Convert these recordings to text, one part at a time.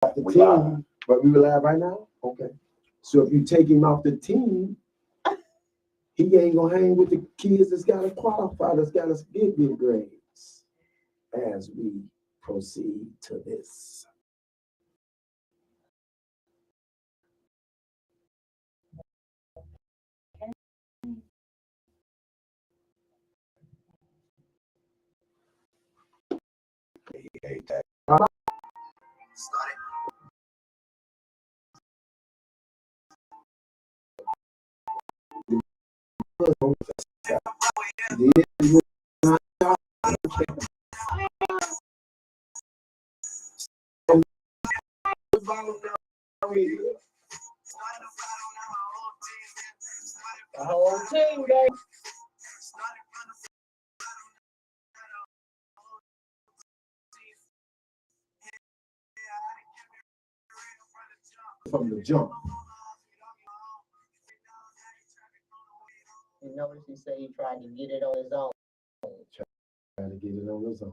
the team, but we live right now? Okay. So if you take him off the team, he ain't gonna hang with the kids that's gotta qualify, that's gotta get good grades as we proceed to this. The whole team, guys. From the jump. You notice he said he tried to get it on his own. Trying to get it on his own.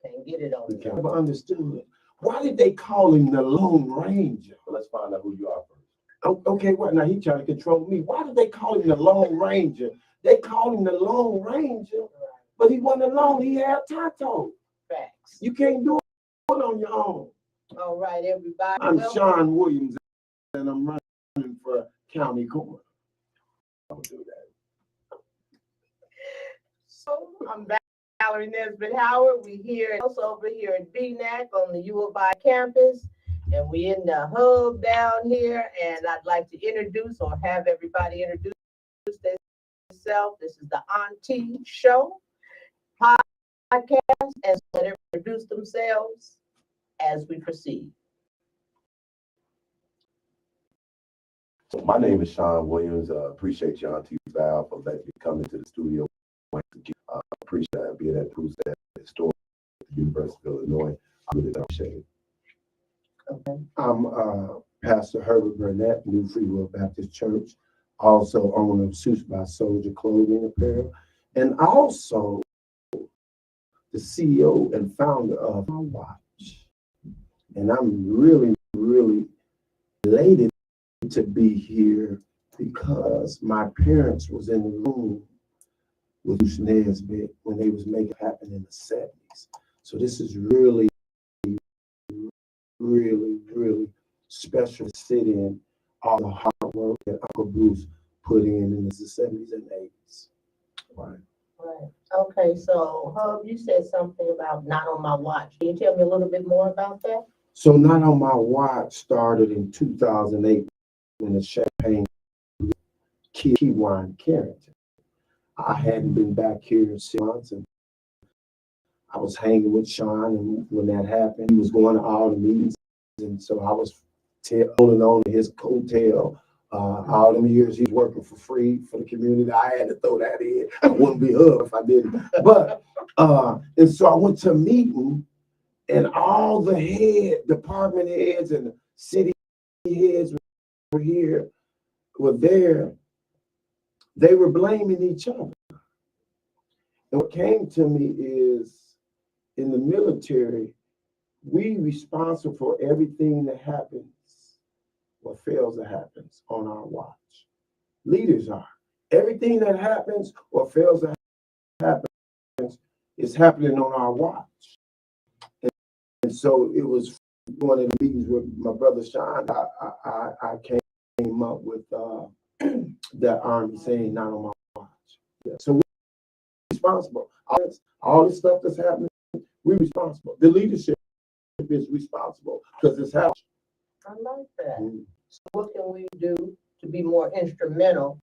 Can't get it on We his can't own. never understood. Why did they call him the Lone Ranger? Well, let's find out who you are first. Okay, what now? He trying to control me. Why did they call him the Lone Ranger? They called him the Lone Ranger, but he wasn't alone. He had Tato. Facts. You can't do it on your own. All right, everybody. I'm Well, Sean Williams, and I'm running for county court. Don't do that. So I'm Valerie Nesbitt Howard. We here also over here at BNAC on the U of I campus, and we in the hub down here. And I'd like to introduce or have everybody introduce themselves. This is the Auntie Show podcast, and let them introduce themselves as we proceed. So my name is Sean Williams. Appreciate you, Auntie Val, for letting me come into the studio. Appreciate being at Bruce at Historic at the University of Illinois. I really appreciate it. Okay. I'm Pastor Herbert Burnett, New Free Will Baptist Church, also owner of Suits by Soldier Clothing Apparel, and also the CEO and founder of My Watch. And I'm really, really elated to be here because my parents was in the room with Bruce Nesbitt when they was making it happen in the 70s. So this is really, really, really special to sit in all the hard work that Uncle Bruce put in the 70s and 80s. Right. Right. Okay, so Hub, you said something about Not on My Watch. Can you tell me a little bit more about that? So Not on My Watch started in 2008 when the Champagne Key Wine Carrington. I hadn't been back here in 6 months, and I was hanging with Sean, and when that happened, he was going to all the meetings, and so I was holding on to his coattail. All them years he's working for free for the community. I had to throw that in. I wouldn't be Hub if I didn't. But and so I went to a meeting, and all the department heads and the city heads were there. They were blaming each other. And what came to me is, in the military, we responsible for everything that happens or fails that happens on our watch. Leaders are. Everything that happens or fails that happens is happening on our watch. And so it was one of the meetings with my brother Sean. I came up with that Army saying, Not on my watch. Yeah. So we're responsible. All this stuff that's happening, we're responsible. The leadership is responsible because it's happening. I like that. So what can we do to be more instrumental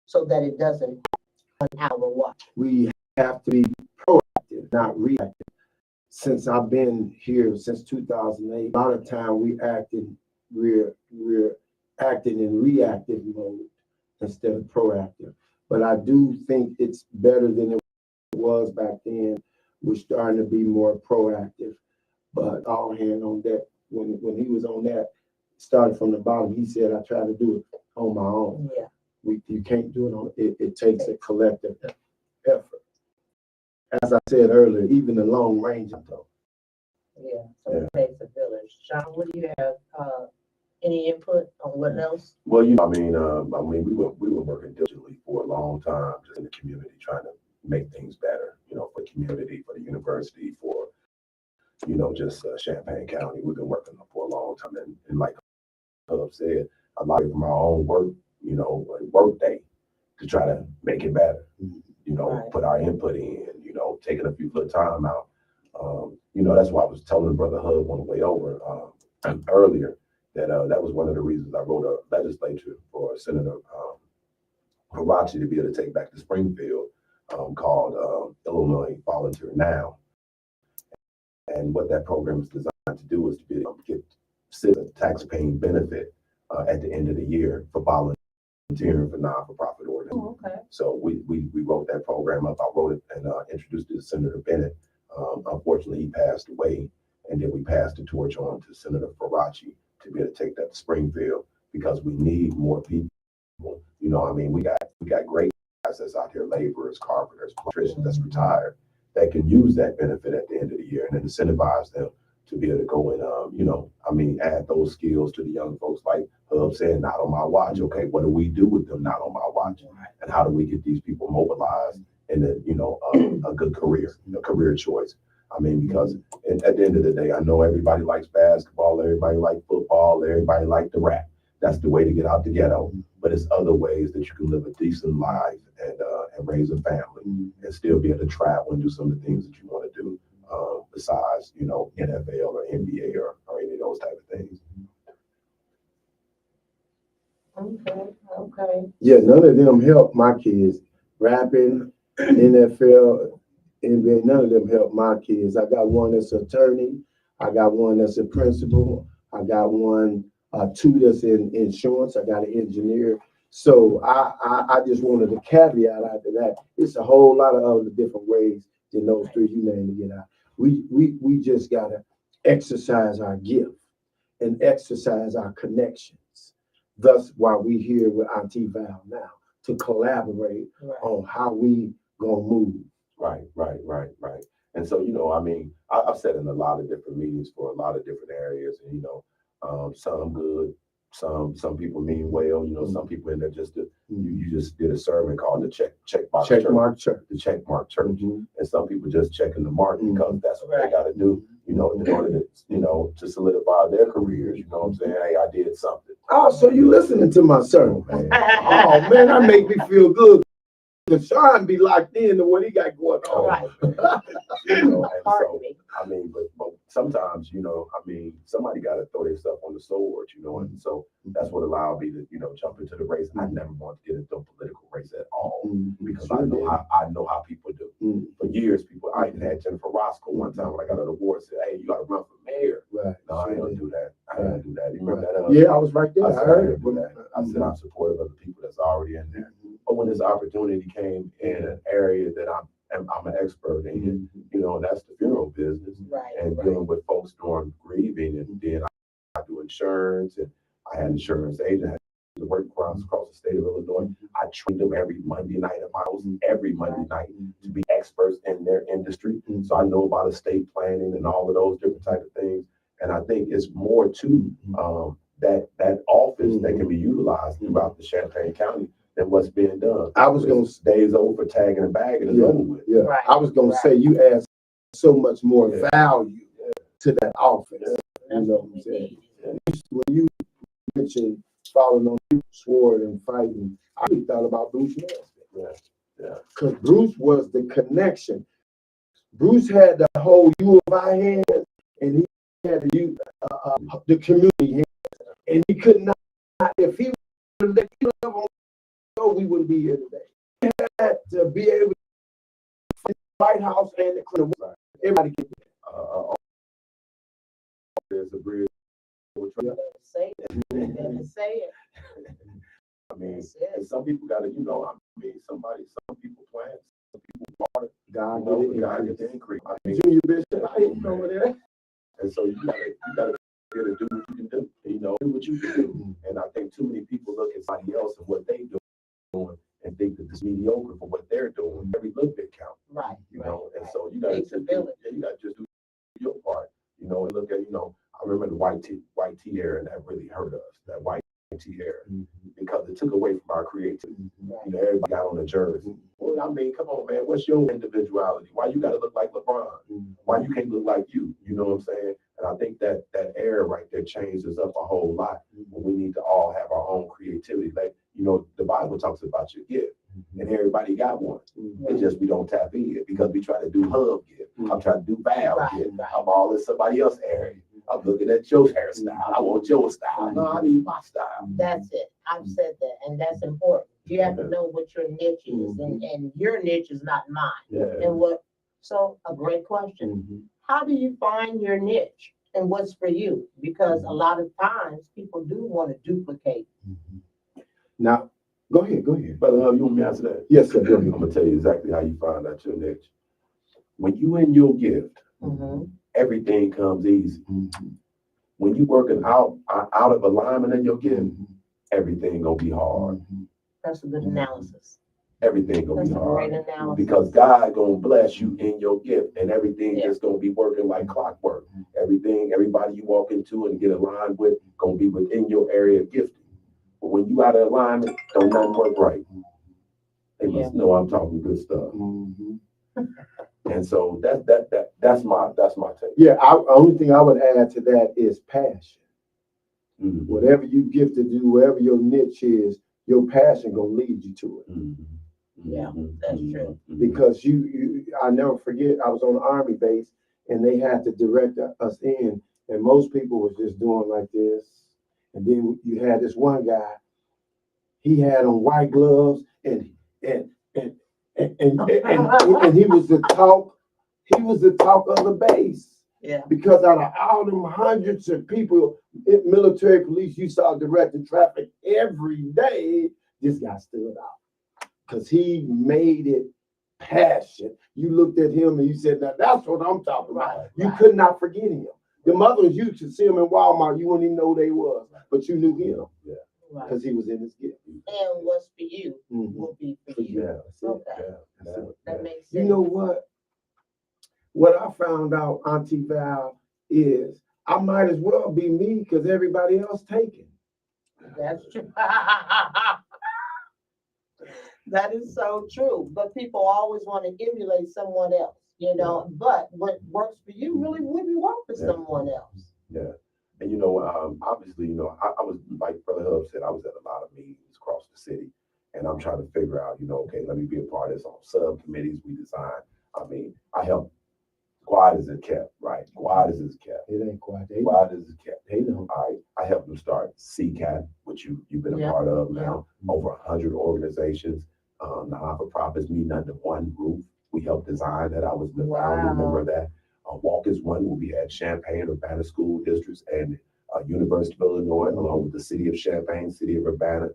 so that it doesn't on our watch? We have to be proactive, not reactive. Since I've been here since 2008, a lot of time we're acting in reactive mode instead of proactive. But I do think it's better than it was back then. We're starting to be more proactive, but all hand on deck. When he was on that, started from the bottom, he said, I try to do it on my own. Yeah. You can't do it on it. It takes a collective effort. As I said earlier, even the Lone Ranger, though, Yeah, so it takes a village. Sean, what do you have, any input on what else? Well, we were working diligently for a long time, just in the community, trying to make things better, for the community, for the university, for, just Champaign County. We've been working for a long time. And like Hub said, a lot of my own work, work day to try to make it better, Right. put our input in, taking a few little time out. That's why I was telling Brother Hub on the way over earlier that that was one of the reasons I wrote a legislature for Senator Harachi to be able to take back to Springfield called Illinois Volunteer Now. And what that program is designed to do is to be able to get citizen tax-paying benefit at the end of the year for volunteering for non-for-profit organizations. Oh, okay. So we wrote that program up. I wrote it and introduced it to Senator Bennett. Unfortunately, he passed away, and then we passed the torch on to Senator Faraci to be able to take that to Springfield because we need more people. We got great guys that's out here, laborers, carpenters, electricians that's retired that can use that benefit at the end of the year and incentivize them to be able to go and add those skills to the young folks. Like Hub said, not on my watch. Okay, what do we do with them not on my watch? And how do we get these people mobilized in a good career, career choice? Because at the end of the day, I know everybody likes basketball, everybody likes football, everybody likes the rap. That's the way to get out the ghetto. But it's other ways that you can live a decent life and raise a family and still be able to travel and do some of the things that you want to do besides, NFL or NBA or any of those type of things. Okay. Yeah, none of them help my kids. Rapping, NFL, NBA, none of them help my kids. I got one that's an attorney. I got one that's a principal. I got one, two that's in insurance. I got an engineer. So I just wanted to caveat after that. It's a whole lot of other different ways than those three you named to get out. We just gotta exercise our gift and exercise our connections. Thus, why we here with Auntie Val now to collaborate on how we gonna move. Right. And so, I've sat in a lot of different meetings for a lot of different areas, and some good, some people mean well, some people in there just you just did a sermon called the checkmark church. The checkmark church. And some people just checking the mark because that's what they got to do, in order to, to solidify their careers. You know what I'm saying? Hey, I did something. Oh, so you listening to my sermon? Man. Oh man, that make me feel good. Cause Sean be locked in to what he got going on. Right. But sometimes, somebody got to throw themselves on the sword, and so that's what allowed me to, jump into the race. I never wanted to get into a political race at all because I know how people do. For years, I even had Jennifer Roscoe one time when I got an award, said, "Hey, you got to run for mayor." Right. No, I ain't gonna do that. You remember that? Yeah, I was right there. I heard it. I said I'm supportive of the people that's already in there. But when this opportunity came in an area that I'm an expert in, and that's the funeral business, and dealing with folks during grieving, and then I do insurance, and I had an insurance agent. I had to work across the state of Illinois. I trained them every Monday night at my house, every Monday night, to be experts in their industry. So I know about estate planning and all of those different type of things. And I think it's more to that office that can be utilized throughout the Champaign County than what's being done. I was gonna days over for tagging and bagging is over with. Yeah, I was gonna say you add so much more value to that office. You know what I'm saying? When you mentioned following on sword and fighting, I really thought about Bruce Nesbitt. Yeah. Because Bruce was the connection. Bruce had the whole U of I hand, and he had the community hand, and he could not. If he would have let you know, we wouldn't be here today. He had to be able to the White House and the Clinton. Everybody get there. There's a bridge. Say it. And some people got to, some people plan, some people water. God get the increase. Junior Bishop, I ain't over there. And so you gotta be able to do what you can do. Do what you can do. And I think too many people look at somebody else and what they doing and think that it's mediocre for what they're doing. Every little bit counts. Right. And so you gotta just do your part. know, and look at, I remember the white tea era, and that really hurt us, that white tea era, because it took away from our creativity. Everybody got on a jersey. Well, I mean, come on, man, what's your individuality? Why you got to look like LeBron? Why you can't look like you? You know what I'm saying? And I think that era right there changes up a whole lot. When we need to all have our own creativity. Like, the Bible talks about your gift, and everybody got one. It's just we don't tap in because we try to do hub gift. I'm trying to do Val gift. I'm all in somebody else's area. I'm looking at your hairstyle. I want your style. No, I need my style. That's it. I've said that, and that's important. You have to know what your niche is, and your niche is not mine. And so a great question. How do you find your niche and what's for you? Because a lot of times people do want to duplicate. Now, go ahead. Brother Hub, you want me to answer that? Yes, sir. I'm going to tell you exactly how you find out your niche. When you in your gift, everything comes easy. When you working out of alignment in your gift, everything gonna be hard. That's a good analysis. Everything gonna That's be a hard. great analysis. Because God gonna bless you in your gift, and everything is gonna be working like clockwork. Everybody you walk into and get aligned with gonna be within your area of gifting. But when you out of alignment, don't nothing work right. They must know I'm talking good stuff. And so that's my take. Yeah, only thing I would add to that is passion. Whatever you give to do, wherever your niche is, your passion gonna lead you to it. Yeah, that's true. Because I never forget, I was on the Army base and they had to direct us in, and most people was just doing like this. And then you had this one guy, he had on white gloves and he was the talk of the base. Yeah. Because out of all them hundreds of people in military police, you saw directing traffic every day, this guy stood out. Because he made it passion. You looked at him and you said, now that's what I'm talking about. You could not forget him. The mothers used to see him in Walmart, you wouldn't even know who they was, but you knew him. Because he was in his gift. And what's for you will be for you. That makes sense. You know what? What I found out, Auntie Val, is I might as well be me because everybody else taken. That's true. That is so true. But people always want to emulate someone else, but what works for you really wouldn't work for someone else. Yeah. And obviously, I was, like Brother Hub said, I was at a lot of meetings across the city, and I'm trying to figure out, okay, let me be a part of this on subcommittees we design. I mean, I help. Quiet as it kept, right? Quiet as it's kept. It ain't quiet. Quiet as it kept. They know. I helped them start CCAT, which you've been a part of now. Over 100 organizations, non-for-profits meeting under one roof. We helped design that. I was the founding member of that. Walk is one where we had Champaign, Urbana school districts, and University of Illinois, along with the city of Champaign, city of Urbana,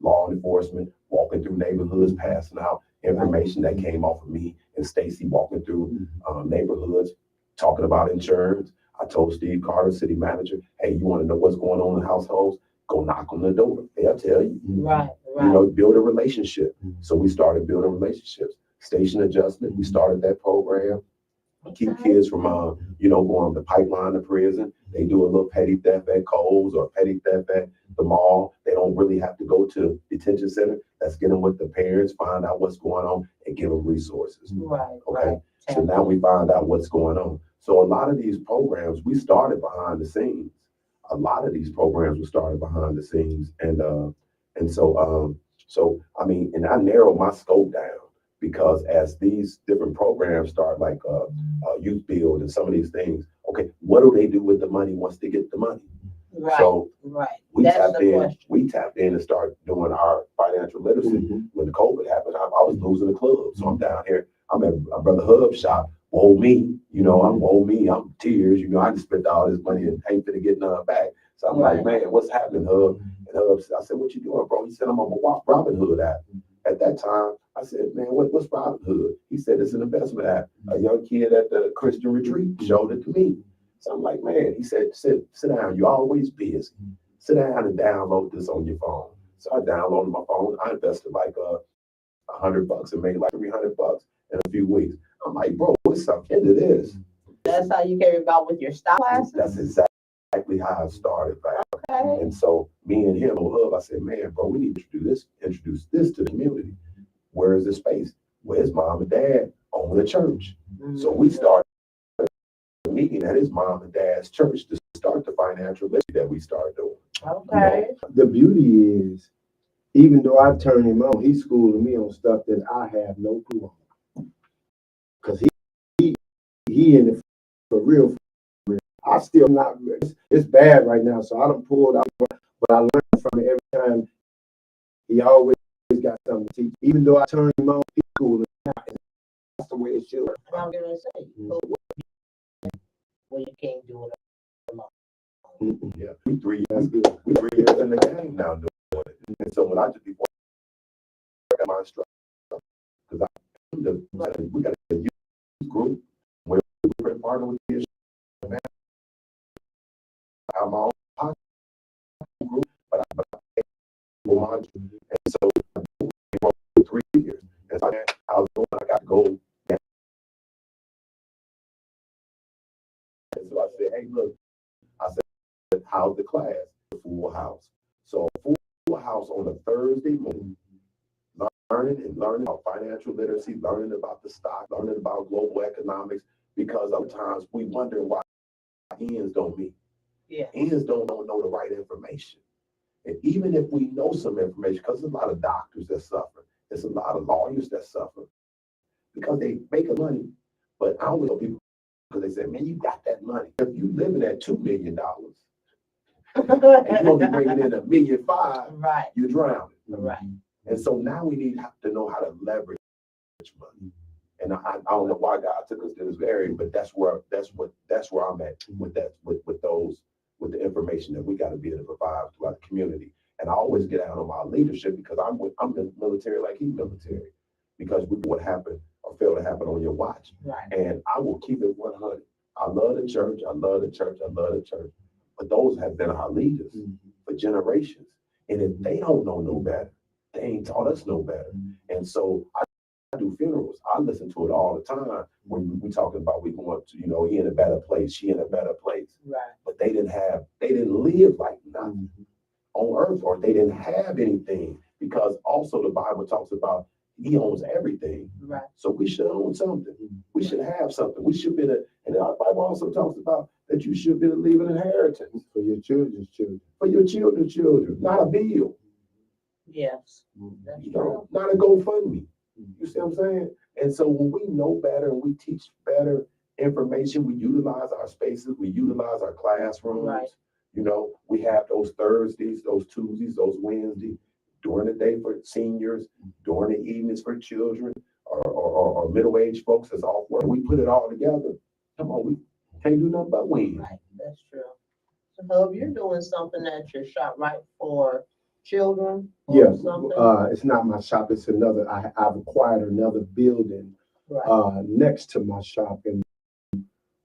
law enforcement, walking through neighborhoods, passing out information that came off of me and Stacy walking through neighborhoods, talking about insurance. I told Steve Carter, city manager, hey, you want to know what's going on in households? Go knock on the door. They'll tell you. Right. Build a relationship. So we started building relationships. Station adjustment, we started that program. Keep kids from, going to pipeline to prison. They do a little petty theft at Kohl's or petty theft at the mall. They don't really have to go to detention center. Let's get them with the parents, find out what's going on, and give them resources. Right. Okay. So now we find out what's going on. So a lot of these programs, we started behind the scenes. And so I mean, and I narrowed my scope down. Because as these different programs start, like Youth Build and some of these things, okay, what do they do with the money once they get the money? Right. So we tapped in and started doing our financial literacy. When the COVID happened, I was losing the club. So I'm down here, I'm at my brother Hub's shop. Woe me, I'm tears. I just spent all this money and ain't finna get none back. So I'm like, man, what's happening, Hub? And Hub, I said, what you doing, bro? He said, I'm on my Robinhood app. At that time, I said, man, what's Robinhood? He said, it's an investment app. A young kid at the Christian retreat showed it to me. So I'm like, man, he said, sit down. You're always busy. Sit down and download this on your phone. So I downloaded my phone. I invested like $100 and made like $300 in a few weeks. I'm like, bro, what's up into this? That's how you came about with your stop classes? That's exactly how I started, Val. Okay. And so me and him on Hub, I said, man, bro, we need to introduce this to the community. Where is the space? Where's mom and dad? Own a church. So we started meeting at his mom and dad's church to start the financial literacy that we started doing. Okay. The beauty is, even though I turned him on, he's schooling me on stuff that I have no clue on. Because he in it for real. I still not, it's bad right now, so I don't pull it out, but I learn from it every time. He always got something to teach. Even though I turn him on, he's schooling me out. That's the way it should. And I'm gonna say, well, you can't do it alone. Yeah, we 3 years in the game now doing it. And so when I just before I got my instructor, because we got a youth group where we're partner with the I'm my own podcast group, but I and so for 3 years. And so I was going, I got to go. And so I said, hey, look, I said, how's the class? Full house. So full house on a Thursday morning, learning about financial literacy, learning about the stock, learning about global economics, because sometimes we wonder why ends don't meet. Yeah. Ends don't know the right information. And even if we know some information, because there's a lot of doctors that suffer, there's a lot of lawyers that suffer because they make money. But I always tell people, because they say, man, you got that money. If you living at $2 million, and you're going to be bringing in $1.5 million, Right. you're drowning. Right. And so now we need to know how to leverage money. And I don't know why God took us to this area, but that's where I'm at with that, with the information that we got to be able to provide throughout the community. And I always get out on my leadership because I'm the military like he's military, because we what happened or failed to happen on your watch. Right. And I will keep it 100. I love the church. I love the church. I love the church. But those have been our leaders for generations. And if they don't know no better, they ain't taught us no better. And so I do funerals. I listen to it all the time when we talking about we going to, he in a better place, she in a better place. Right. But they didn't live like nothing on earth, or they didn't have anything, because also the Bible talks about he owns everything. Right. So we should own something. We should have something. We should be and the Bible also talks about that you should be to leave an inheritance For your children's children. for your children's children, not a bill. Yes. That's true. Not a GoFundMe. You see what I'm saying? And so when we know better and we teach better information, we utilize our spaces, we utilize our classrooms. Right. We have those Thursdays, those Tuesdays, those Wednesdays, during the day for seniors, during the evenings for children, or middle-aged folks that's off work. We put it all together. Come on, we can't do nothing but win. Right. That's true. So Hub, you're doing something at your shop, right, for children? Or Yeah, something? it's not my shop. It's another. I've acquired another building Right. next to my shop, and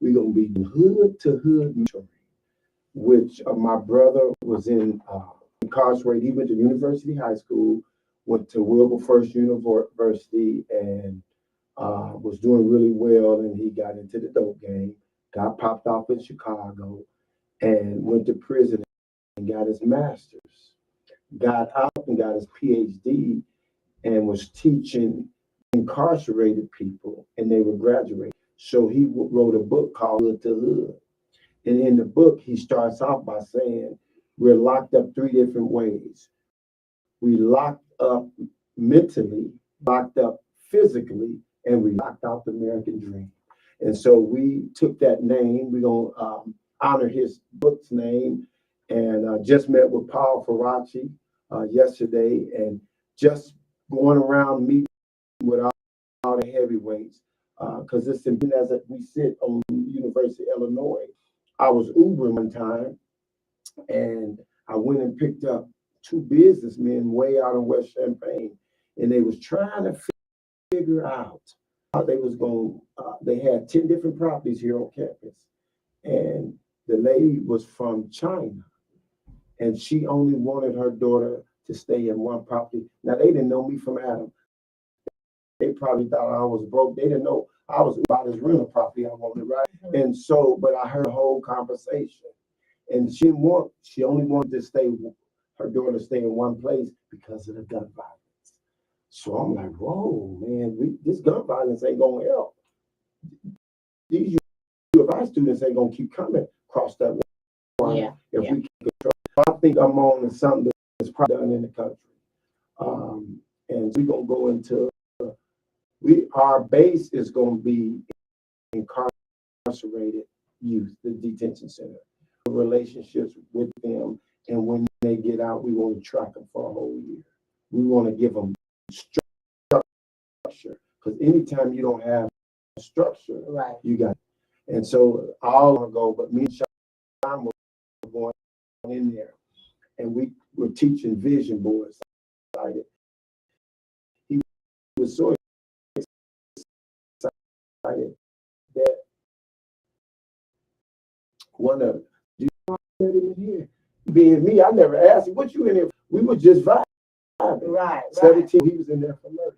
we're gonna be hood to hood mentoring. Which my brother was incarcerated. He went to University High School, went to Wilberforce University, and was doing really well. And he got into the dope game, got popped off in Chicago, and went to prison and got his master's. Got out and got his PhD, and was teaching incarcerated people, and they were graduating. So he wrote a book called Hood to Hood. And in the book, he starts off by saying, we're locked up 3 different ways. We locked up mentally, locked up physically, and we locked out the American dream. And so we took that name. We're going to honor his book's name. And just met with Paul Faraci yesterday, and just going around meeting with all the heavyweights, because it's important as we sit on University of Illinois. I was Ubering one time, and I went and picked up 2 businessmen way out in West Champaign, and they was trying to figure out how they was going. They had 10 different properties here on campus, and the lady was from China, and she only wanted her daughter to stay in one property. Now, they didn't know me from Adam. They probably thought I was broke. They didn't know I was about this rental property I wanted, right? Mhm. And so, but I heard the whole conversation, and she only wanted to stay, her daughter stay in one place because of the gun violence. So I'm like, whoa, man, this gun violence ain't gonna help. These U of I students ain't gonna keep coming across that line Yeah, if yeah. we can control. I think I'm on to something that's probably done in the country. And we're gonna go into our base is gonna be incarcerated youth, the detention center, relationships with them, and when they get out, we want to track them for a whole year. We want to give them structure, because anytime you don't have structure, Right. you got. And so all gonna go, but me and Sean were going in there, and we were teaching vision boards. He was so excited that one of you know in here. Being me, I never asked him, what you in here? We were just vibing. Right. 17, he was in there for murder.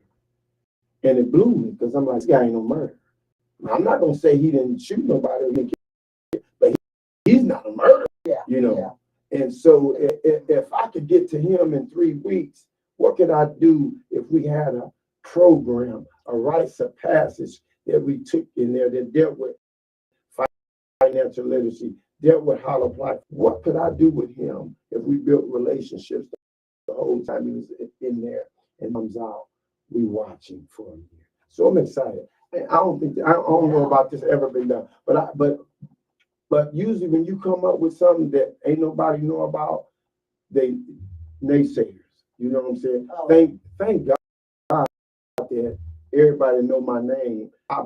And it blew me because I'm like, this guy ain't no murder. Now, I'm not gonna say he didn't shoot nobody, or he didn't kill, but he's not a murderer. Yeah. You know. Yeah. And so if I could get to him in 3 weeks, what could I do if we had a program, a rites of passage that we took in there that dealt with financial literacy, dealt with hollow plight? What could I do with him if we built relationships the whole time he was in there and comes out? We watching for him here. So I'm excited. And I don't know about this ever been done, but usually when you come up with something that ain't nobody know about, they naysayers. You know what I'm saying? Oh. Thank God that everybody know my name. I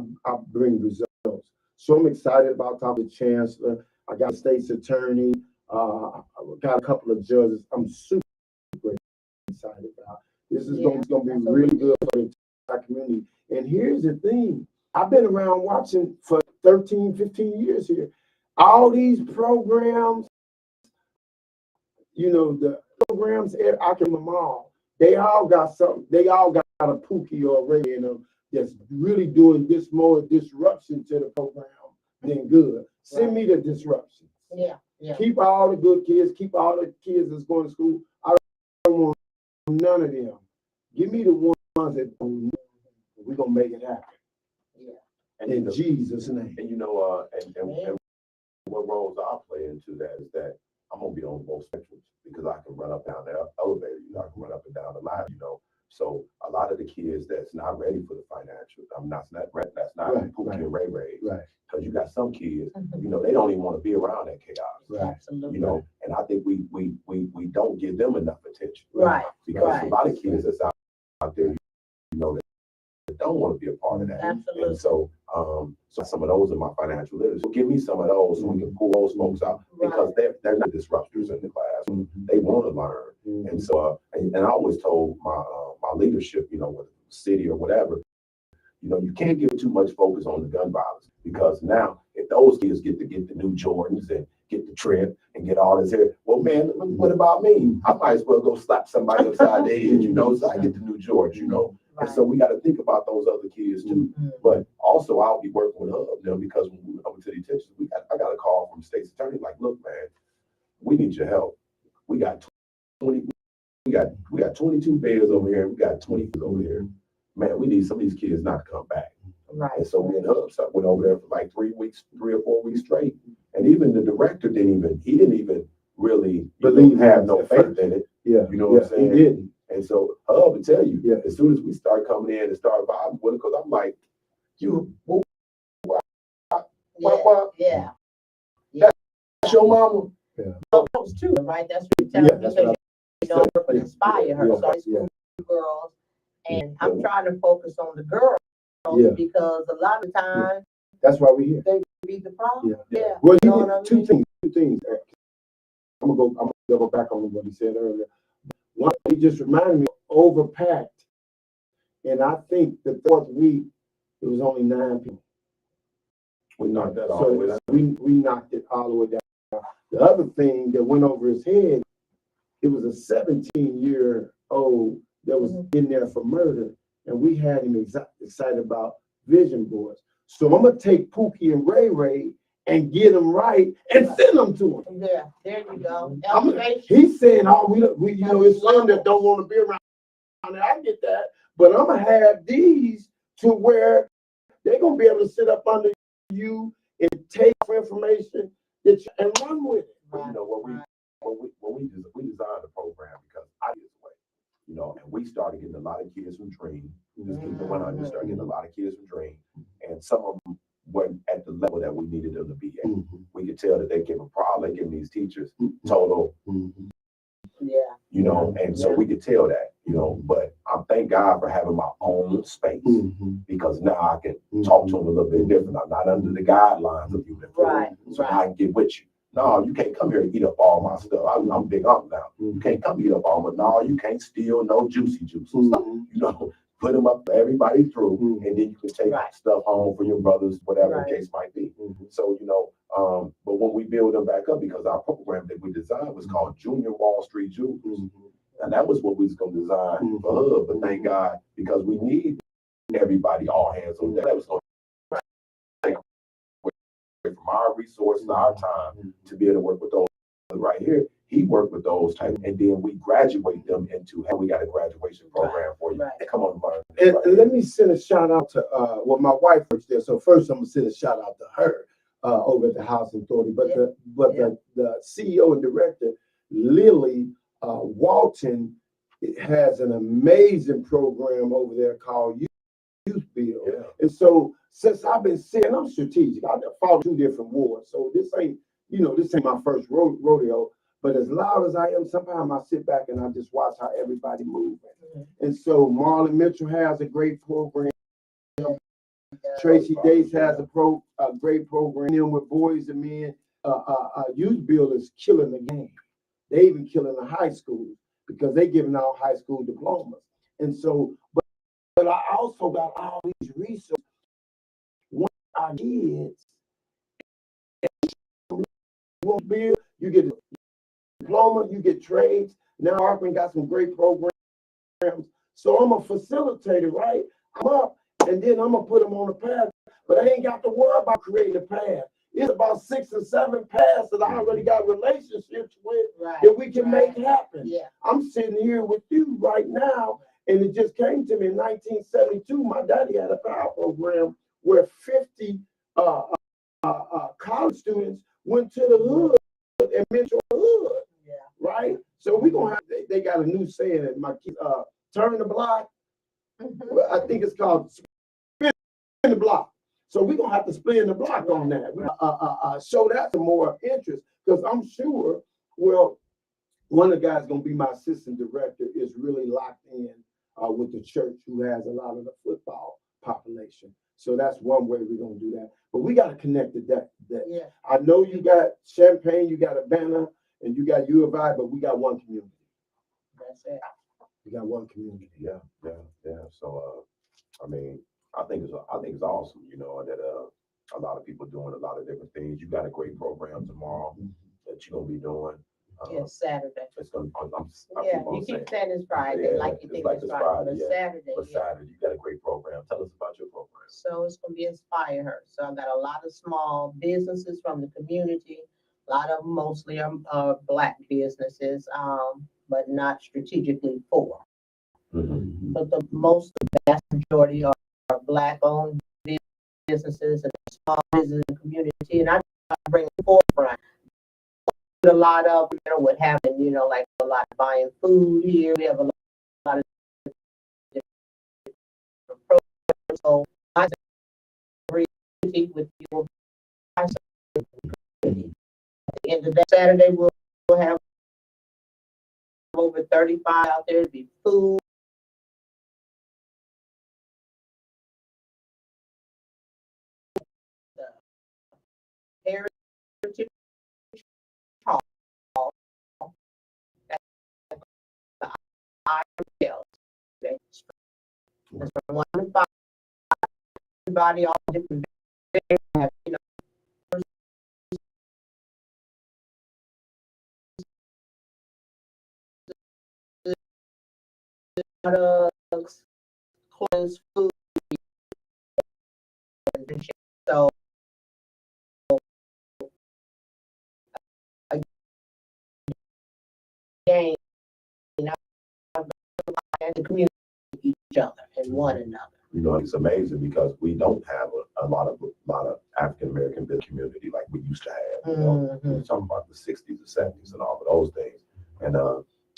bring results. So I'm excited about talking to Chancellor. I got a state's attorney. I got a couple of judges. I'm super excited about. This is going to be really good for the entire community. And here's the thing. I've been around watching for 13, 15 years here. All these programs, you know, the programs, I can them all. They all got something. They all got a Pookie or a Ray in them that's really doing this more disruption to the program than good. Send me the disruptions. Yeah. Yeah. Keep all the good kids. Keep all the kids that's going to school. I don't want none of them. Give me the ones that we're going to make it happen. Yeah. And in Jesus' name. And and what roles I play into that is that I'm gonna be on both spectrums because I can run up down the elevator, I can run up and down the ladder, So a lot of the kids that's not ready for the financial, that's not Right, Pookie and Ray Ray. Right. Because you got some kids, they don't even want to be around that chaos. Right. Absolutely. And I think we don't give them enough attention. Right. Because a lot of kids that's out there, that don't want to be a part of that. Absolutely. And so some of those are my financial literacy. So give me some of those so we can pull those folks out because they're not disruptors in the class. They want to learn. And so and I always told my leadership, with the city or whatever, you can't give too much focus on the gun violence because now if those kids get the new Jordans and get the trip and get all this here, well, man, what about me? I might as well go slap somebody upside the head, so I get the new Jordans, And so we got to think about those other kids too. But also I'll be working with Hub, because when we went over to the detention, I got a call from the state's attorney like, look, man, we need your help. We got 22 beds over here. We got 20 over here. Man, we need some of these kids not to come back. Right. And so me and Hub went over there for like 3 or 4 weeks straight. And even the director didn't even really have no faith in it. Yeah. You know what I'm saying? He didn't. And so Hub would tell you, as soon as we start coming in and start vibing with it, because I'm like, Yeah. That's your mama. Yeah. Those too, right? That's what you're telling me. Because you don't work with Inspire her. So it's school girls. And I'm trying to focus on the girls because a lot of times that's why we're here. they be the problem. Yeah. Well, You know what I mean? two things. I'm gonna go back on what he said earlier. One, he just reminded me overpacked. And I think the fourth week it was only 9 people. We knocked that all the way down. We knocked it all the way down. The other thing that went over his head, it was a 17-year-old that was in there for murder, and we had him excited about vision boards. So I'm gonna take Pookie and Ray Ray and get them right and send them to him. There you go. Elevation. He's saying, oh, we you know, it's some that don't want to be around it. I get that, but I'm gonna have these to where they're gonna be able to sit up under you and take information that you, and run with it. You know what we designed the program because I did this way, you know, and we started getting a lot of kids from Dream. Just keep it 100. Started getting a lot of kids from Dream, and some of them weren't at the level that we needed them to be at. We could tell that they gave a problem. They gave these teachers total, you know, and so we could tell that, you know. But I thank God for having my own space because now I can talk to them a little bit different. I'm not under the guidelines of you, so now I can get with you. No, you can't come here to eat up all my stuff. I'm big up now. You can't come eat up all my. No, you can't steal no juicy juice. You know, put them up for everybody through, and then you can take stuff home for your brothers, whatever the case might be. So, you know, but when we build them back up, because our program that we designed was called Junior Wall Street Jewelers, and that was what we was going to design for HUD. But thank God, because we need everybody, all hands on deck. That was going to take away from our resources, our time to be able to work with those right here. He worked with those type, and then we graduate them into, hey, we got a graduation program for you. Come on, Martin. And let me send a shout out to well, my wife works there, so first I'm gonna send a shout out to her over at the Housing Authority. But the CEO and director, Lily Walton, has an amazing program over there called Youth Build. And so since I've been seeing, I'm strategic. I fought 2 different wars, so this ain't my first rodeo. But as loud as I am, sometimes I sit back and I just watch how everybody moves. And so Marlon Mitchell has a great program. Tracy Dates has a great program with Boys and Men. Youth Build is killing the game. They even killing the high school because they giving out high school diplomas. And so, but I also got all these resources. One of our kids, you get a diploma, you get trades. Now Hartman got some great programs. So I'm a facilitator, right? I'm up, and then I'm gonna put them on a path. But I ain't got to worry about creating a path. It's about 6 or 7 paths that I already got relationships with that we can make happen. I'm sitting here with you right now, and it just came to me in 1972. My daddy had a power program where 50 college students went to the hood and mentored the hood. Right? So we're gonna have, they got a new saying that my kids turn the block. I think it's called spin the block. So we're gonna have to spin the block on that. Show that some more interest, because I'm sure, well, one of the guys gonna be my assistant director is really locked in with the church, who has a lot of the football population. So that's one way we're gonna do that. But we gotta connect to that. I know you got Champaign, you got Urbana, and you got U of I, but we got one community. That's it. We got one community. Yeah. So, I mean, I think it's awesome, you know, that a lot of people doing a lot of different things. You got a great program tomorrow that you're gonna be doing. Saturday. It's gonna. You keep saying it's Friday, like you think it's Friday, but Saturday. But Saturday, you got a great program. Tell us about your program. So it's gonna be Inspire Her. So I got a lot of small businesses from the community. A lot of them mostly are Black businesses, but not strategically for. But the vast majority are Black-owned businesses and small business in the community, and I bring the forefront. A lot of, what happened, like a lot of buying food here. We have a lot of different programs. So I agree with you. At the end of that Saturday, we'll have over 35 out there to be food. Heritage Hall. That's from 1 to 5. Everybody, all different. Products, clothes, food, So again, and the community each other and one another. You know, it's amazing because we don't have a lot of African American community like we used to have. You know, we're talking about the 60s and 70s and all of those days, and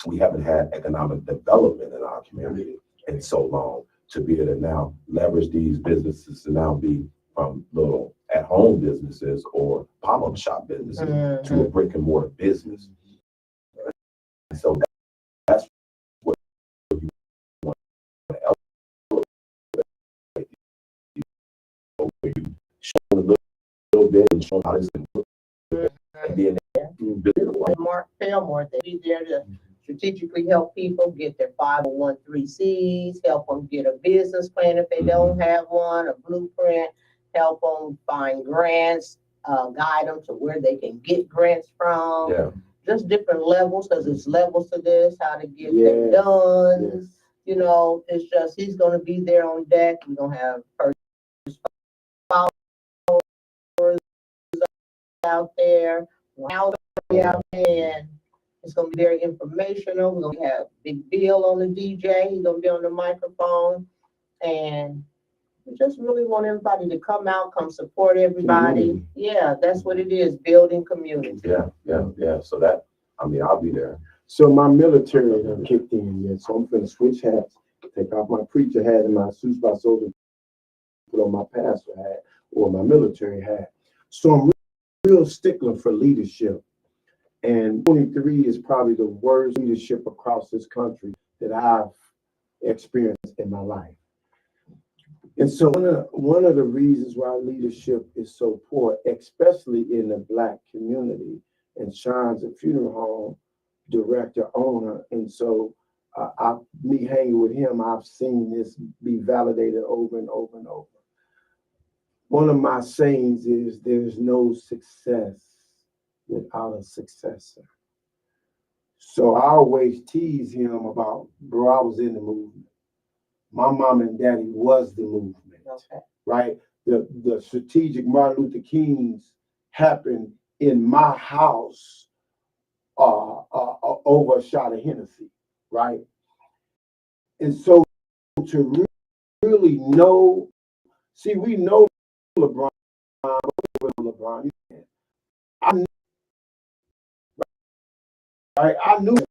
we haven't had economic development in our community in so long to be able to now leverage these businesses to now be from little at-home businesses or pop-up shop businesses to a brick and mortar business. And so that's what you want to elevate. Where you show a little bit and show how this can work. And then Mark Fillmore, they be there to strategically help people get their 501(c)(3)s, help them get a business plan if they don't have one, a blueprint, help them find grants, guide them to where they can get grants from. yeah. Just different levels, because it's levels to this, how to get them done. Yes. You know, it's just, he's gonna be there on deck. We're gonna have first followers out there, out there, and it's gonna be very informational. We're gonna have Big Bill on the DJ. He's gonna be on the microphone, and we just really want everybody to come out, come support everybody. Community. Yeah, that's what it is, building community. Yeah. So that, I mean, I'll be there. So my military done kicked in yet, so I'm gonna switch hats, take off my preacher hat and my suits by soldier, put on my pastor hat or my military hat. So I'm real stickler for leadership. And 23 is probably the worst leadership across this country that I've experienced in my life. And so one of the reasons why leadership is so poor, especially in the Black community, and Sean's a funeral home director, owner, and so me hanging with him, I've seen this be validated over and over and over. One of my sayings is there's no success without a successor. So I always tease him about, bro, I was in the movement. My mom and daddy was the movement, right? The strategic Martin Luther Kings happened in my house over a shot of Hennessy, right? And so to really know, see, we know LeBron, I knew, right? I knew him.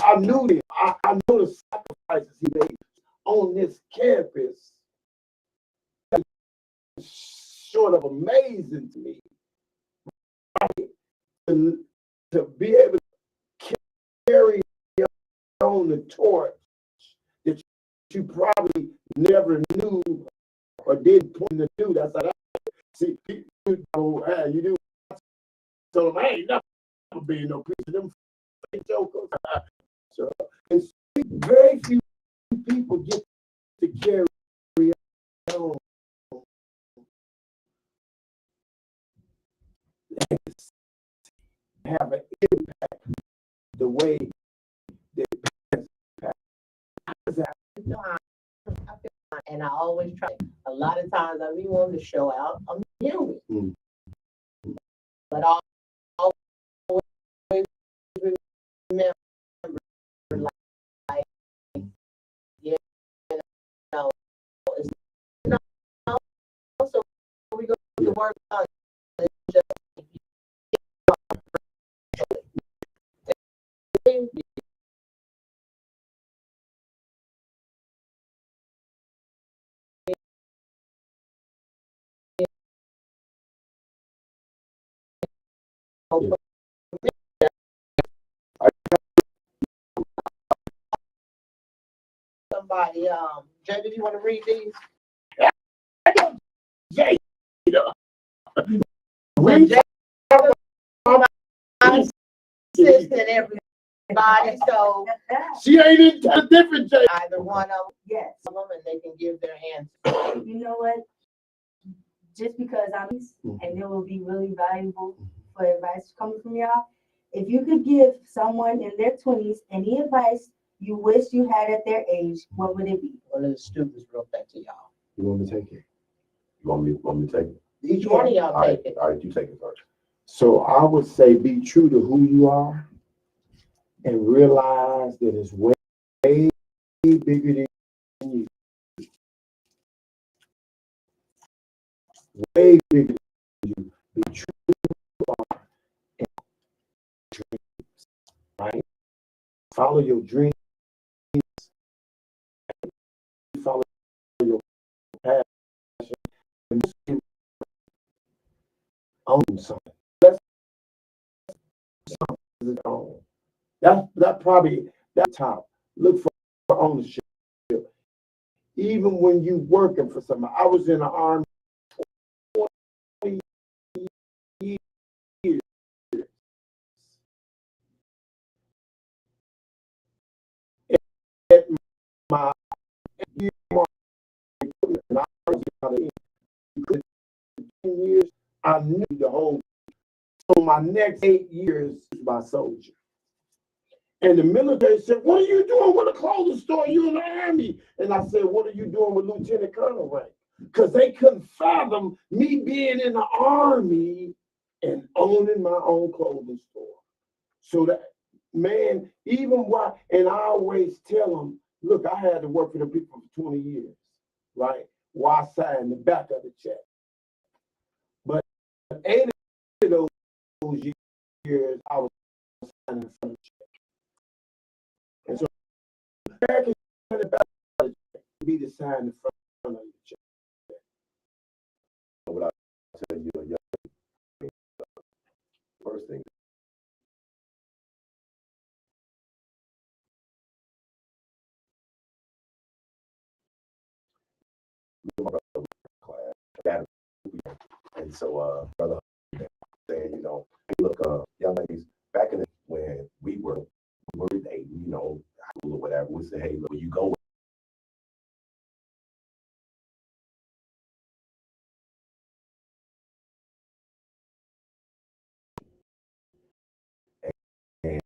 I know the sacrifices he made on this campus. That's sort of amazing to me, right? To be able to carry on the torch that you probably never knew or didn't plan to do. That's how see, you do. So I ain't never been no preacher. Them jokers. So, and see, very few people get to carry on. Have an impact the way they impact. And I always try. A lot of times I be wanting to show out. I'm human, but I always remember, like, you know, it's not also we go to work on. It's just somebody, Jay, did you want to read these? Jay, my assistant, everybody, so she ain't in a different Jay. either one of them, Yes. and they can give their answer. You know what? Just because and it will be really valuable for advice coming from y'all. If you could give someone in their 20s any advice you wish you had at their age, what would it be? One of the students wrote that to y'all. You want me to take it? You want me to take it? Each one of y'all All right, take it. all right, you take it first. So I would say be true to who you are and realize that it's way bigger than you. Way bigger than you. Be true to who you are and dreams, right? Follow your dreams. Follow your passion. And own something. That's something own. That probably that top. Look for ownership. Even when you working for somebody. I was in the army 20 years. At my year mark, and I was out of 10 years, I knew the whole. So my next 8 years by soldier. And the military said, "What are you doing with a clothing store? You're in the army." And I said, "What are you doing with lieutenant colonel rank?" Because they couldn't fathom me being in the army and owning my own clothing store. So that, man, even why, and I always tell them, look, I had to work for the people for 20 years, right? Why sign the back of the check? But 8 of those years, I was signing for the check. And so American be the sign in front of the check. What I tell you, first thing. Class, and so, brother, saying, you know, hey, look, young ladies, back in the when we were dating, you know, high school or whatever, we say, hey, look, you go. And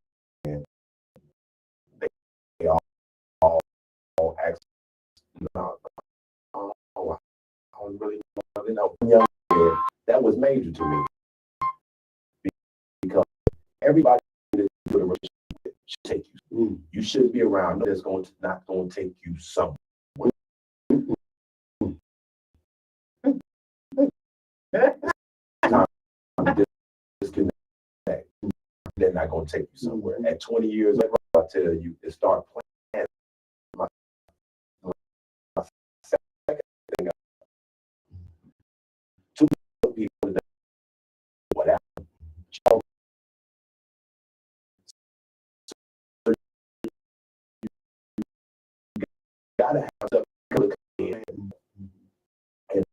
they all ask, no, oh, I don't really know. Young kid, that was major to me because everybody that you put a relationship should take you. You shouldn't be around that's not going to take you somewhere. Disconnect. They're not going to take you somewhere. At 20 years later, I tell you, it start playing. My second thing, two people, whatever. Gotta have something in. And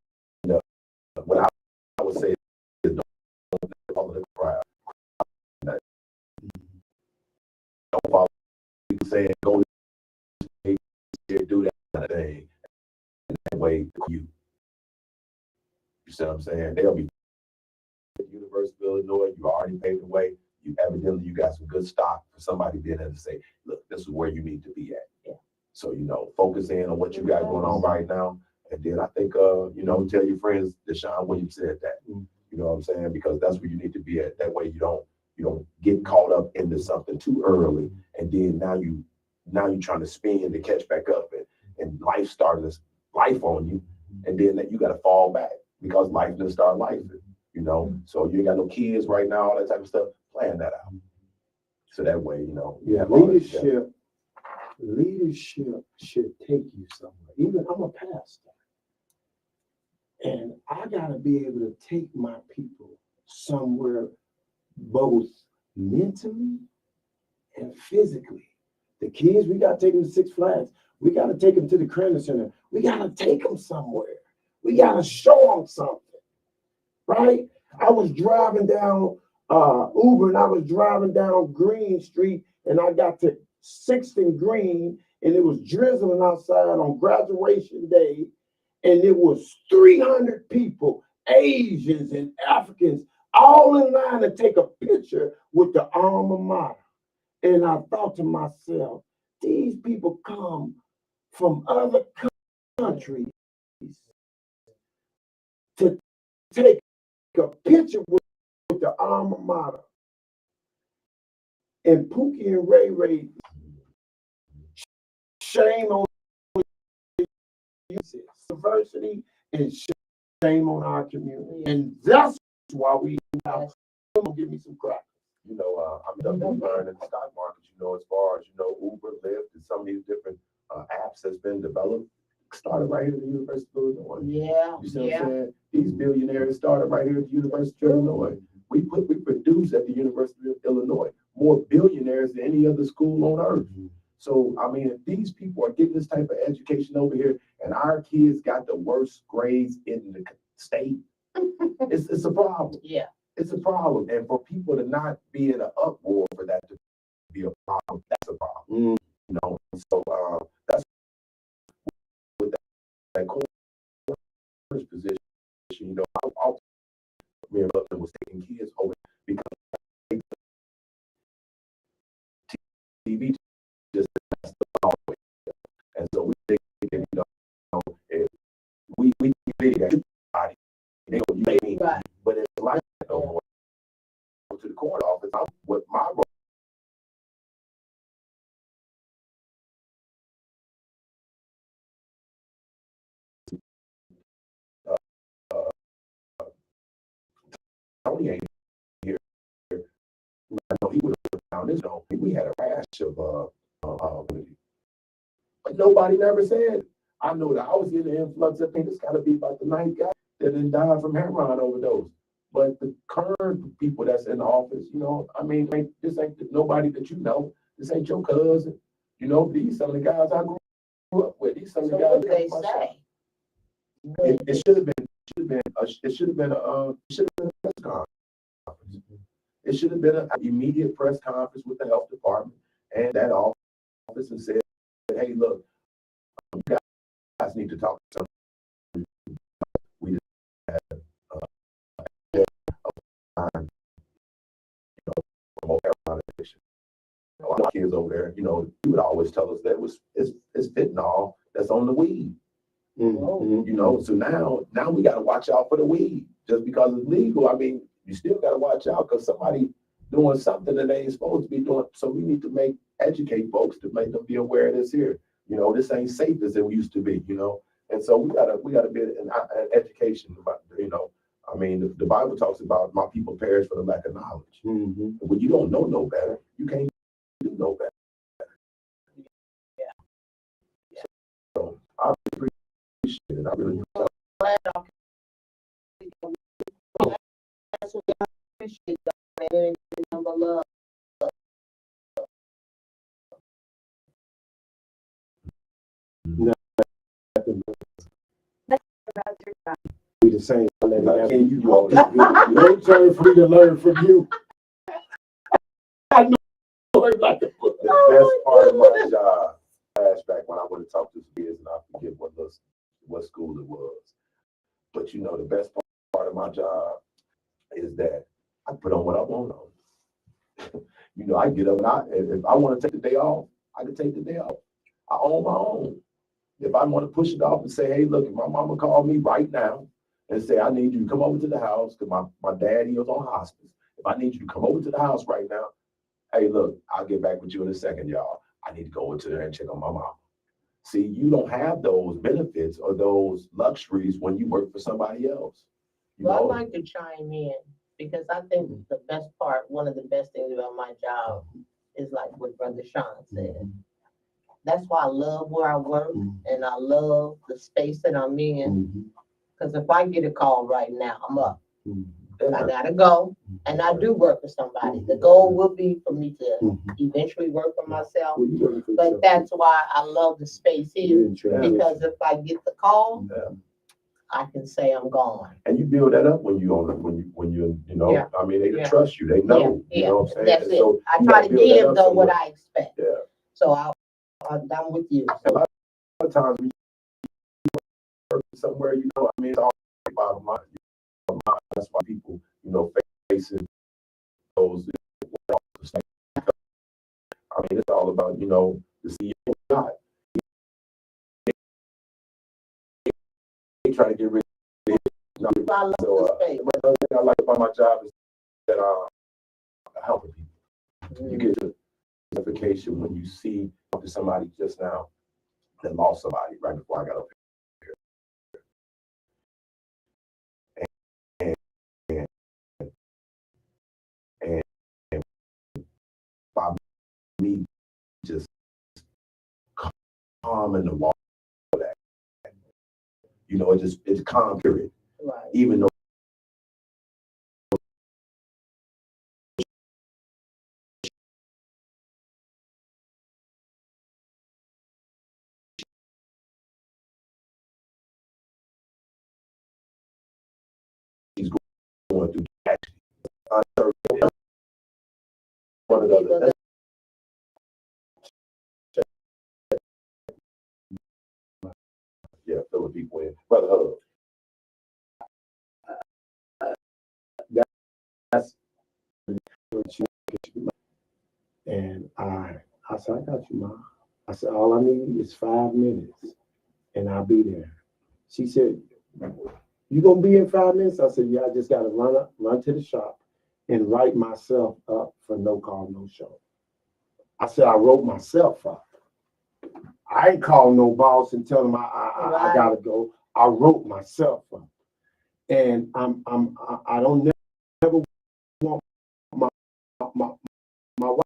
what I would say is don't follow the crowd. Don't follow people saying go here, do that kind of thing. And that way you see what I'm saying? They'll be at the University of Illinois, you already paved the way. You evidently you got some good stock for somebody being able to say, look, this is where you need to be at. Yeah. So, you know, focus in on what you got going on right now. And then I think, you know, tell your friends that Sean Williams said that. You know what I'm saying? Because that's where you need to be at. That way you don't get caught up into something too early. And then now you're trying to spin to catch back up and life started life on you. And then that you got to fall back because life didn't start life. You know, so you ain't got no kids right now, all that type of stuff. Plan that out. So that way, you know. Yeah, leadership should take you somewhere. Even I'm a pastor. And I gotta be able to take my people somewhere both mentally and physically. The kids, we gotta take them to Six Flags. We gotta take them to the Cranmer Center. We gotta take them somewhere. We gotta show them something. Right? I was driving down Uber and I was driving down Green Street and I got to 6th and Green and it was drizzling outside on graduation day and it was 300 people, Asians and Africans, all in line to take a picture with the alma mater. And I thought to myself, these people come from other countries to take a picture with the alma mater. And Pookie and Ray Ray, shame on diversity and shame on our community. And that's why we have, give me some crap. You know, I'm learning in the stock market, you know, as far as, you know, Uber, Lyft, and some of these different apps that's been developed, started right here at the University of Illinois. Yeah, You see what I'm saying? These billionaires started right here at the University of Illinois. We produce at the University of Illinois more billionaires than any other school on earth. So, I mean, if these people are getting this type of education over here and our kids got the worst grades in the state, it's a problem. yeah. It's a problem. And for people to not be in an uproar for that to be a problem, that's a problem. You know, so that's with that coach position, you know, me and Butler was taking kids over because TV just that's the problem. And so we think, you know, if we big at everybody, they go, you may need, Right. but it's like that no more. Go to the court office. I'm with my role. Tony ain't here. I know he would have found this. No, we had a rash of but nobody never said. I know that I was getting the influx. I think it's got to be about the ninth guy that then died from heroin overdose. But the current people that's in the office, you know, I mean, this ain't nobody that you know. This ain't your cousin. You know, these some of the guys I grew up with. These some of the So guys. what do they say? It should have been a press conference. It should have been an immediate press conference with the health department and that office and said, hey, look, you guys need to talk to somebody. We just had promote marijuana addiction. A lot of kids over there, you know, he would always tell us that it's fentanyl that's on the weed. You know, so now we got to watch out for the weed. Just because it's legal, I mean, you still got to watch out because somebody doing something that they ain't supposed to be doing. So we need to educate folks to make them be aware of this here. You know, this ain't safe as it used to be. You know, and so we gotta be an education about, you know. I mean, the Bible talks about my people perish for the lack of knowledge. When you don't know no better, you can't do no better. Yeah. So I appreciate it. I really do. That's what I appreciate, man. Number love. We the same. Can you do all this? Your turn for me to learn from you. I know like The best part of my job, flashback when I would have talked to kids and I forget what school it was. But you know, the best part of my job is that I put on what I want on. You know, I get up and if I want to take the day off, I can take the day off. I own my own. If I want to push it off and say, hey, look, if my mama called me right now and say, I need you to come over to the house because my daddy is on hospice. If I need you to come over to the house right now, hey, look, I'll get back with you in a second, y'all. I need to go over to there and check on my mama. See, you don't have those benefits or those luxuries when you work for somebody else. Well, I'd like to chime in because I think the best part, one of the best things about my job is like what Brother Sean said. That's why I love where I work and I love the space that I'm in. Because if I get a call right now, I'm up. I gotta go, and I do work for somebody. The goal will be for me to eventually work for myself, but that's why I love the space here. Because if I get the call, I can say I'm gone. And you build that up when you own it, when you know. Yeah. I mean, they Yeah. trust you. They know. Yeah. You know what I'm saying? That's it. So I you try gotta to build that give up though what somewhere. I expect. Yeah. So I'm with you. A lot of times we work somewhere, you know. I mean, it's all about mind. That's why people, you know, facing those. I mean, it's all about, you know, the CEO God. They try to get rid of No, I love so, the space. another thing I like about my job is that helping people. You get the gratification when you see somebody just now that lost somebody right before I got up here. And by me just calming the wall for that, it's calm period. Right. Even though she's going through tragedy. One of the yeah, filling people in. Brother Hub. That's And I said, I got you, Ma. I said, all I need is 5 minutes and I'll be there. She said, you gonna be in 5 minutes? I said, yeah, I just gotta run to the shop and write myself up for no call, no show. I said, I wrote myself up. I ain't called no boss and tell them I gotta go. I wrote myself up. And I don't never want my wife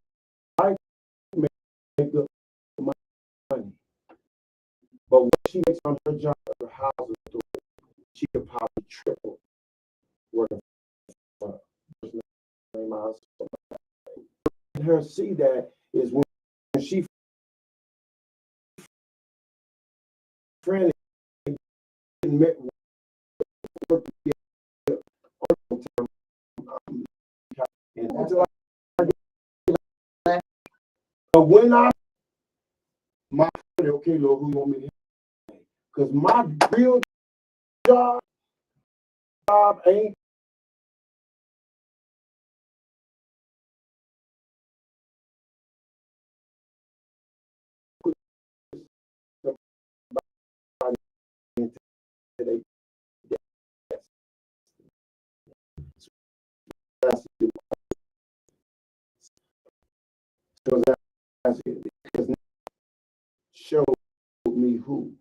to make good money. But what she makes on her job, her house, she could probably triple working for her. And her see that is when she friend met but when my friend, okay, Lord, who you want me to help? Because my real job ain't today. Because show me who.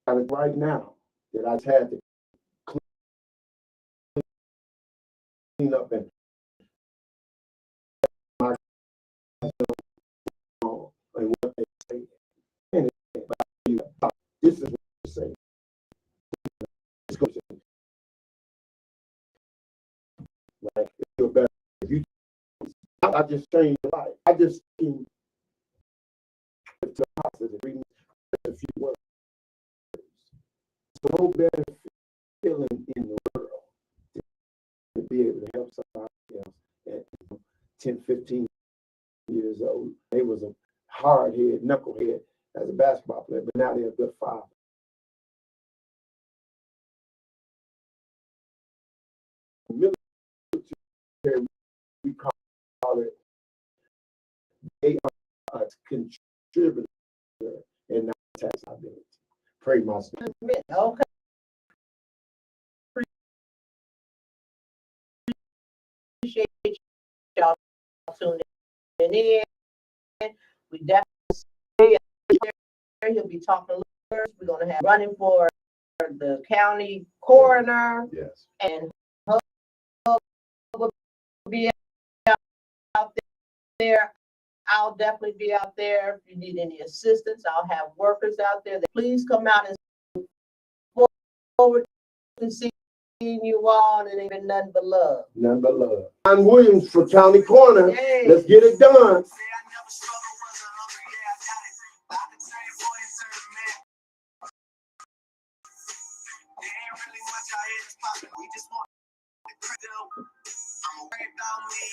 Right now that I've had to clean up and my and what they say. And this is what they say. Like if you're better, if you, I just changed your life. I just came to positive reading a few words. So no better feeling in the world to be able to help somebody else at 10, 15 years old. They was a hard head, knucklehead as a basketball player, but now they're a good father. Military, we call it, they are a contributor and not tax liability. Pray my spirit. Okay. Appreciate y'all tuning in. We definitely stay there. He'll be talking. We're going to have running for the county coroner. Yes. And will be out there. I'll definitely be out there. If you need any assistance, I'll have workers out there. Please come out and look forward to seeing you all, and ain't been nothing but love. Nothing but love. John Williams for county coroner. Hey. Let's get it done. We just want to I'm worried about me.